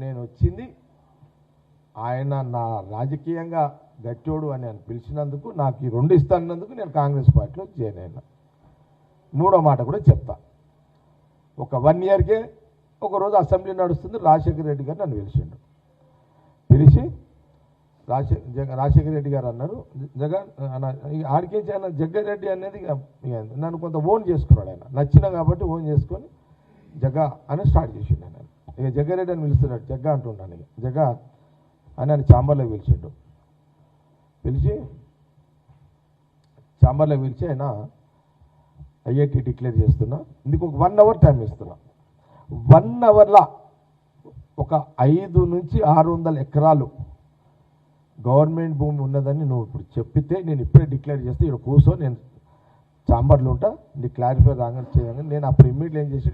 నేను వచ్చింది ఆయన నా రాజకీయంగా గట్టోడు అని ఆయన పిలిచినందుకు, నాకు ఈ 2 ఇస్తానందుకు నేను కాంగ్రెస్ పార్టీలో జాయిన్ అయినా. మూడో మాట కూడా చెప్తా. ఒక 1 ఇయర్కే ఒకరోజు అసెంబ్లీ నడుస్తుంది, రాజశేఖర రెడ్డి గారు నన్ను పిలిచిండు. పిలిచి రాజశేఖర రెడ్డి గారు అన్నారు, జగన్ ఆడికేసి ఆయన జగ్గారెడ్డి అనేది నన్ను కొంత ఓన్ చేసుకున్నాడు. ఆయన నచ్చిన కాబట్టి ఓన్ చేసుకొని జగ్గా అని స్టార్ట్ చేసిండు. ఆయన ఇక జగ్గారెడ్డి అని పిలుస్తున్నాడు, జగ్గా అంటున్నాను. ఇక జగ్గా అని ఆయన ఛాంబర్లో పిలిచిండు. పిలిచి ఆయన ఐఐటి డిక్లేర్ చేస్తున్నా, ఇందుకు ఒక 1 అవర్ టైం ఇస్తున్నా. 1 అవర్లో ఒక 500 నుంచి 600 ఎకరాలు గవర్నమెంట్ భూమి ఉన్నదని నువ్వు ఇప్పుడు చెప్పితే నేను ఇప్పుడే డిక్లేర్ చేస్తే ఇక్కడ కూర్చో, నేను ఛాంబర్లో ఉంటా, నీకు క్లారిఫై రాగానే చేయగానే నేను అప్పుడు ఇమ్మీడియట్లీ ఏం చేసి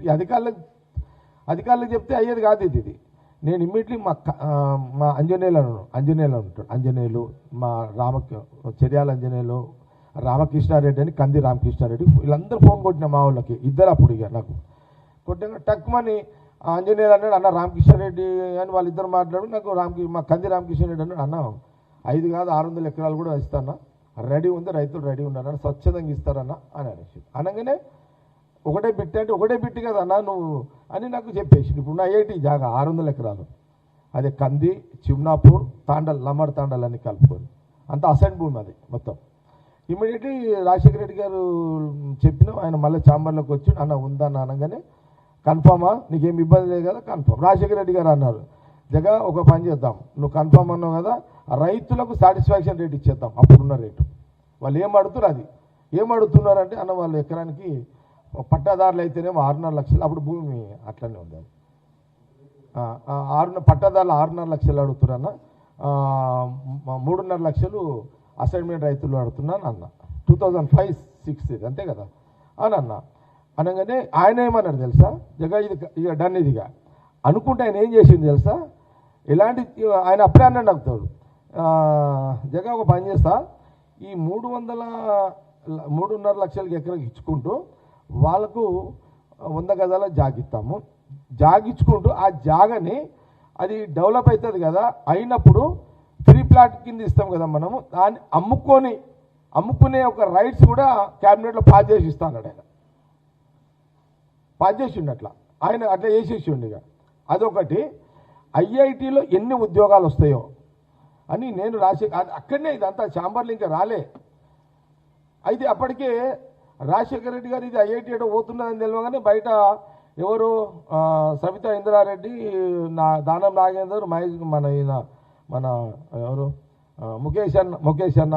అధికారులకు చెప్తే అయ్యేది కాదు ఇది. నేను ఇమ్మీడియట్లీ మా అంజనేయులు ఉంటాడు, అంజనేయులు, మా చెర్యాల అంజనేయులు, రామకృష్ణారెడ్డి అని కంది రామకృష్ణారెడ్డి, వీళ్ళందరూ ఫోన్ కొట్టిన మా వాళ్ళకి ఇద్దరు. అప్పుడు ఇక నాకు కొట్టిన టక్మని ఆంజనేయులు అన్నాడు, అన్న రామకృష్ణారెడ్డి అని వాళ్ళిద్దరు మాట్లాడు. నాకు మా కంది రామకృష్ణారెడ్డి అన్నాడు, అన్న 5 కాదు 600 ఎకరాలు కూడా ఇస్తానా, రెడీ ఉంది, రైతులు రెడీ ఉన్నారన్న, స్వచ్ఛందంగా ఇస్తారన్న అని అనేసి అనగానే ఒకటే బిట్ అంటే ఒకటే బిట్ కదా అన్న నువ్వు అని నాకు చెప్పేసి. ఇప్పుడు నా ఐఐటి జాగా 600 ఎకరాలు, అదే కంది, చిమ్నాపూర్, తాండల్, లమ్మర్ తాండల్ అని కలుపుకొని అంత అసైన్ భూమి అది మొత్తం. ఇమీడియట్లీ రాజశేఖర రెడ్డి గారు చెప్పిన ఆయన మళ్ళీ ఛాంబర్లోకి వచ్చి అన్న ఉందన్న అనగానే, కన్ఫామా, నీకేం ఇబ్బంది లేదు కదా, కన్ఫామ్. రాజశేఖర రెడ్డి గారు అన్నారు, జగా ఒక పని చేద్దాం, నువ్వు కన్ఫామ్ అన్నావు కదా, రైతులకు సాటిస్ఫాక్షన్ రేట్ ఇచ్చేద్దాం. అప్పుడున్న రేటు వాళ్ళు ఏం అడుగుతున్నారంటే అన్న వాళ్ళు ఎకరానికి పట్టాదారులు అయితేనేమో 6.5 లక్షలు, అప్పుడు భూమి అట్లనే ఉంది, పట్టాదారులు 6.5 లక్షలు అడుగుతున్నారన్న, 3.5 లక్షలు అసైన్మెంట్ రైతులు అడుగుతున్నాను అన్న. 2005-06 అంతే కదా అని అన్న. అనగానే ఆయన ఏమన్నాడు తెలుసా, జగా ఇది ఇక డన్ ఇదిగా అనుకుంటే ఆయన ఏం చేసింది తెలుసా, ఇలాంటి ఆయన అప్పుడే అన్నాడు నాకు తోడు, జగా ఒక పని చేస్తా, ఈ 3.5 లక్షలకి ఎకరాకి ఇచ్చుకుంటూ వాళ్ళకు 100 గజాల జాగిస్తాము, జాగిచ్చుకుంటూ ఆ జాగని అది డెవలప్ అవుతుంది కదా, అయినప్పుడు ఫ్రీ ప్లాట్ కింద ఇస్తాం కదా మనము, దాన్ని అమ్ముకునే ఒక రైట్స్ కూడా క్యాబినెట్లో పాస్ చేసి ఇస్తాను ఆయన, పాస్ చేసిండు. ఆయన అట్లా చేసేసిండు. ఇక అదొకటి. ఐఐటిలో ఎన్ని ఉద్యోగాలు వస్తాయో అని నేను అక్కడనే ఇదంతా ఛాంబర్లు ఇంకా రాలే. అయితే అప్పటికే రాజశేఖర రెడ్డి గారు ఇది ఐఐటి ఏటో పోతున్నదని తెలియగానే బయట ఎవరు సవితా ఇంద్రారెడ్డి, దానం నాగేందర్, మహేష్, మన ఎవరు ముఖేష్ అన్న,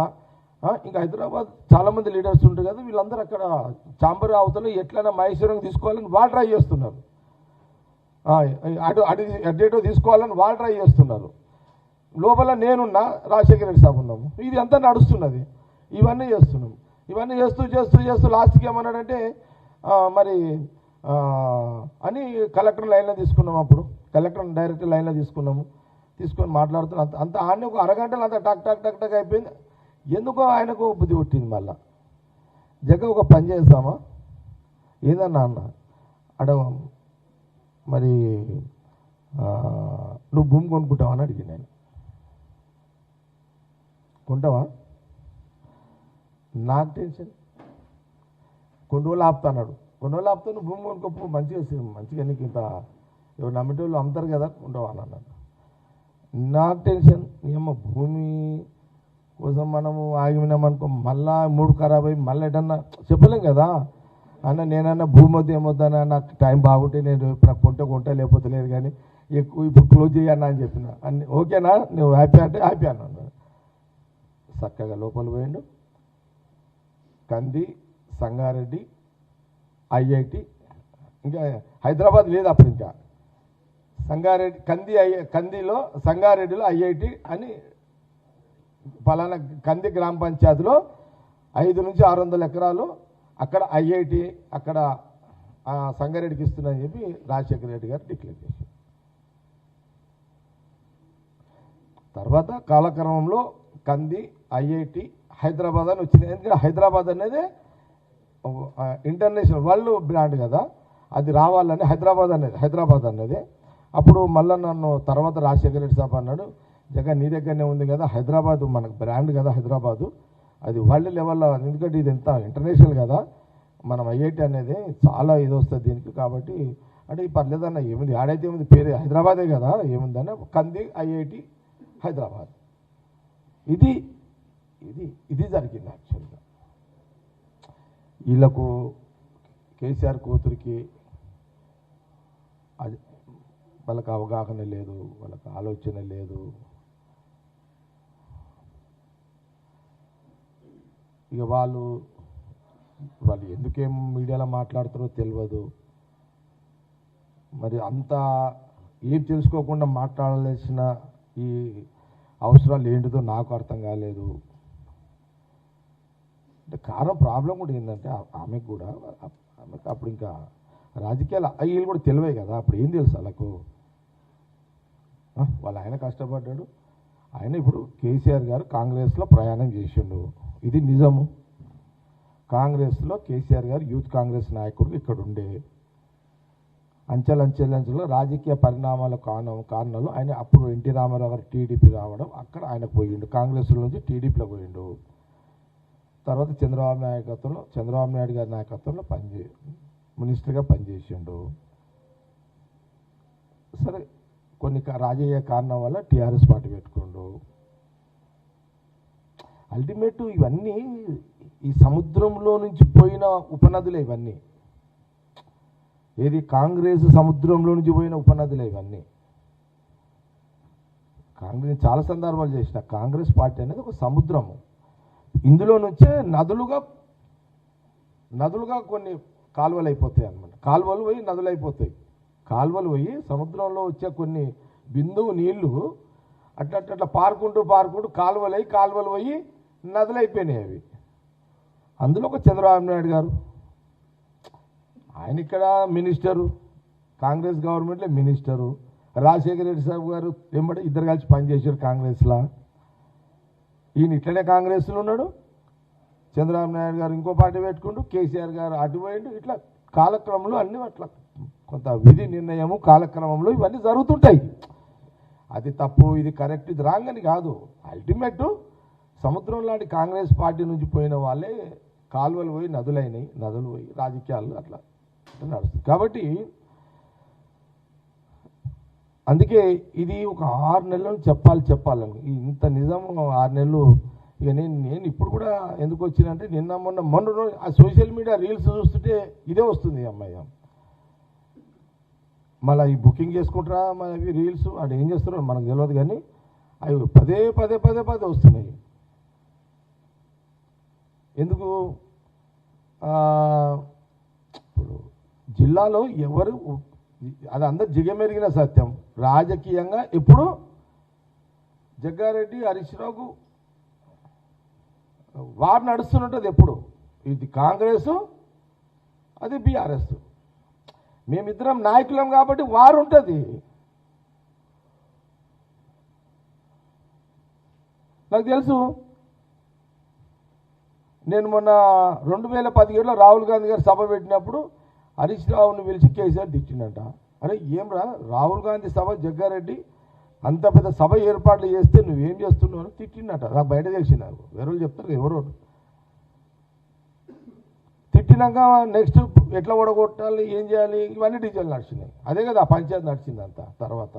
ఇంకా హైదరాబాద్ చాలామంది లీడర్స్ ఉంటారు కదా, వీళ్ళందరూ అక్కడ ఛాంబర్ అవతల ఎట్లైనా మహేశ్వరం తీసుకోవాలని వాళ్ళు ట్రై చేస్తున్నారు, అటేటో తీసుకోవాలని వాళ్ళు ట్రై చేస్తున్నారు. లోపల నేనున్నా, రాజశేఖర రెడ్డి సాబ్ ఉన్నాము, ఇది అంతా నడుస్తున్నది. ఇవన్నీ చేస్తున్నాం. ఇవన్నీ చేస్తూ లాస్ట్కి ఏమన్నాడంటే మరి అని కలెక్టర్ లైన్లో తీసుకున్నాము. అప్పుడు కలెక్టర్ డైరెక్ట్ లైన్లో తీసుకొని మాట్లాడుతున్నాం. అంత ఆడిని ఒక అరగంటలో అంతా టక్ అయిపోయింది. ఎందుకో ఆయనకు బుద్ధి పుట్టింది. మళ్ళా జగ ఒక పని చేస్తామా ఏదన్నా అన్న మరి నువ్వు భూమి కొనుక్కుంటావా అని అడిగి, నేను కొంటావా, నాకు టెన్షన్, కొన్ని రోజులు ఆపుతాడు, కొన్ని రోజులు ఆపుతా, నువ్వు భూమి కొనుక్కోపు, మంచిగా నీకు ఇంత ఎవరు నమ్మేటోళ్ళు అమ్ముతారు కదా, కొంటావా అని అన్నాడు. నాకు టెన్షన్, ఏమో భూమి కోసం మనము ఆగినామనుకో మళ్ళా 3 ఖరాబ్ అయ్యి మళ్ళీ ఎటన్నా చెప్పలేం కదా అన్న. నేనన్నా భూమి వద్దు ఏమొద్దన్నా, నాకు టైం బాగుంటే నేను ఇప్పుడు కొంటా లేకపోతే లేదు, కానీ ఎక్కువ ఇప్పుడు క్లోజ్ చేయన్నా అని చెప్పిన. అన్ని ఓకేనా, నువ్వు హ్యాపీ అంటే హ్యాపీ అన్నాను. చక్కగా లోపల పోయిండు. కంది, సంగారెడ్డి, ఐఐటి, ఇంకా హైదరాబాద్ లేదు అప్పుడు, ఇంకా సంగారెడ్డి కందిలో సంగారెడ్డిలో ఐఐటి అని ఫలానా కంది గ్రామ పంచాయతీలో 500 నుంచి 600 ఎకరాలు అక్కడ ఐఐటి అక్కడ సంగారెడ్డికి ఇస్తుందని చెప్పి రాజశేఖర రెడ్డి గారు డిక్లేర్ చేశారు. తర్వాత కాలక్రమంలో కంది, ఐఐటి, హైదరాబాద్ అని వచ్చింది. ఎందుకంటే హైదరాబాద్ అనేది ఇంటర్నేషనల్ వరల్డ్ బ్రాండ్ కదా, అది రావాలని హైదరాబాద్ అనేది అప్పుడు మళ్ళీ నన్ను తర్వాత రాజశేఖర రెడ్డి సాబ్ అన్నాడు, జగన్ నీ దగ్గరనే ఉంది కదా, హైదరాబాదు మనకు బ్రాండ్ కదా హైదరాబాదు, అది వరల్డ్ లెవెల్లో, ఎందుకంటే ఇది ఎంత ఇంటర్నేషనల్ కదా, మనం ఐఐటి అనేది చాలా ఇది వస్తుంది దీనికి, కాబట్టి అంటే ఈ పర్లేదన్న ఏముంది ఆడైతే ఏముంది, పేరు హైదరాబాదే కదా ఏముందన్న, కంది ఐఐటి హైదరాబాద్. ఇది ఇది ఇది జరిగింది యాక్చువల్గా. వీళ్ళకు కేసీఆర్ కూతురికి అది వాళ్ళకి అవగాహన లేదు, వాళ్ళకి ఆలోచన లేదు. ఇక వాళ్ళు ఎందుకేం మీడియాలో మాట్లాడుతారో తెలియదు. మరి అంత ఏం తెలుసుకోకుండా మాట్లాడాల్సిన ఈ అవసరాలు ఏంటిదో నాకు అర్థం కాలేదు. అంటే కారణం ప్రాబ్లం కూడా ఏంటంటే ఆమెకు కూడా అప్పుడు ఇంకా రాజకీయాలు వీళ్ళు కూడా తెలివే కదా, అప్పుడు ఏం తెలుసు వాళ్ళకు. వాళ్ళు ఆయన కష్టపడ్డాడు, ఆయన ఇప్పుడు కేసీఆర్ గారు కాంగ్రెస్లో ప్రయాణం చేసిండు, ఇది నిజము. కాంగ్రెస్లో కేసీఆర్ గారు యూత్ కాంగ్రెస్ నాయకుడు ఇక్కడ ఉండే అంచెలంచెలంచెలో రాజకీయ పరిణామాల కారణాలు ఆయన అప్పుడు ఎన్టీ రామారావు గారు టీడీపీ రావడం, అక్కడ ఆయన పోయిండు, కాంగ్రెస్ నుంచి టీడీపీలో పోయిండు. తర్వాత చంద్రబాబు నాయుడు గారి నాయకత్వంలో మినిస్టర్గా పనిచేసిండు. సరే కొన్ని రాజకీయ కారణం వల్ల టీఆర్ఎస్ పార్టీ పెట్టుకోండు. అల్టిమేట్ ఇవన్నీ ఈ సముద్రంలో నుంచి పోయిన ఉపనదులే ఇవన్నీ. ఏది కాంగ్రెస్ సముద్రంలో నుంచి పోయిన ఉపనదులే ఇవన్నీ. కాంగ్రెస్ చాలా సందర్భాలు చేసిన కాంగ్రెస్ పార్టీ అనేది ఒక సముద్రము, ఇందులో నుంచే నదులుగా కొన్ని కాలువలు అయిపోతాయి అన్నమాట. కాలువలు పోయి నదులు అయిపోతాయి, కాలువలు పోయి సముద్రంలో వచ్చే కొన్ని బిందువు నీళ్లు అట్లా పారుకుంటూ కాలువలు పోయి నదులు అయిపోయినాయి అవి. అందులో ఒక చంద్రబాబు నాయుడు గారు, ఆయన ఇక్కడ మినిస్టరు, కాంగ్రెస్ గవర్నమెంట్లో మినిస్టరు, రాజశేఖర రెడ్డి సాబ్ గారు వెంబడి ఇద్దరు కలిసి పనిచేశారు కాంగ్రెస్లో. ఈయన ఇట్లనే కాంగ్రెస్లో ఉన్నాడు, చంద్రబాబు నాయుడు గారు ఇంకో పార్టీ పెట్టుకుంటూ, కేసీఆర్ గారు అటు పోయిండు. ఇట్లా కాలక్రమంలో అన్నీ అట్లా కొంత విధి నిర్ణయము కాలక్రమంలో ఇవన్నీ జరుగుతుంటాయి. అది తప్పు, ఇది కరెక్ట్, ఇది రాంగ్ అని కాదు. అల్టిమేట్ సముద్రం లాంటి కాంగ్రెస్ పార్టీ నుంచి పోయిన వాళ్ళే కాలువలు పోయి నదులైనాయి, నదులు పోయి రాజకీయాలు అట్లా నడుస్తుంది. కాబట్టి అందుకే ఇది ఒక 6 నెలలు చెప్పాలని ఇంత నిజం 6 నెలలు. ఇక నేను ఇప్పుడు కూడా ఎందుకు వచ్చినంటే మొన్న ఆ సోషల్ మీడియా రీల్స్ చూస్తుంటే ఇదే వస్తుంది, అమ్మాయి మళ్ళీ ఈ బుకింగ్ చేసుకుంటారా మన రీల్స్ అంటే ఏం చేస్తున్నారో మనకు తెలియదు, కానీ అవి పదే వస్తున్నాయి. ఎందుకు ఇప్పుడు జిల్లాలో ఎవరు, అది అందరు జిగమెరిగిన సత్యం, రాజకీయంగా ఎప్పుడు జగ్గారెడ్డి హరీష్ రావుకు వారు నడుస్తున్నది. ఎప్పుడు ఇది కాంగ్రెస్, అది బీఆర్ఎస్, మేమిద్దరం నాయకులం కాబట్టి వారు ఉంటుంది. నాకు తెలుసు, నేను మొన్న 2017లో రాహుల్ గాంధీ గారు సభ పెట్టినప్పుడు హరీష్ రావుని పిలిచి కేసీఆర్ తిట్టిండట. అరే ఏమ్రా, రాహుల్ గాంధీ సభ జగ్గారెడ్డి అంత పెద్ద సభ ఏర్పాట్లు చేస్తే నువ్వేం చేస్తున్నావు అని తిట్టిండట. నాకు బయట తెలిసింది, నాకు వేరే చెప్తారు ఎవరో. తిట్టినాక నెక్స్ట్ ఎట్లా ఓడగొట్టాలి, ఏం చేయాలి, ఇవన్నీ డీటెయిల్ నడిచినాయి. అదే కదా పంచాయతీ నడిచింది అంతా. తర్వాత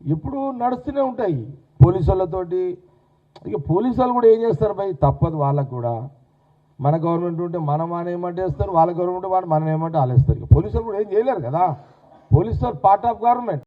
ఎప్పుడు నడుస్తూనే ఉంటాయి పోలీసు వాళ్ళతోటి. ఇక పోలీసు వాళ్ళు కూడా ఏం చేస్తారు భయ్, తప్పదు వాళ్ళకు కూడా. మన గవర్నమెంట్ ఉంటే మనం ఏమంటే వేస్తారు, వాళ్ళ గవర్నమెంట్ వాళ్ళు మనం ఏమంటే ఆలేస్తారు. ఇక పోలీసు వాళ్ళు కూడా ఏం చేయలేరు కదా, పోలీసు వాళ్ళు పార్ట్ ఆఫ్ గవర్నమెంట్.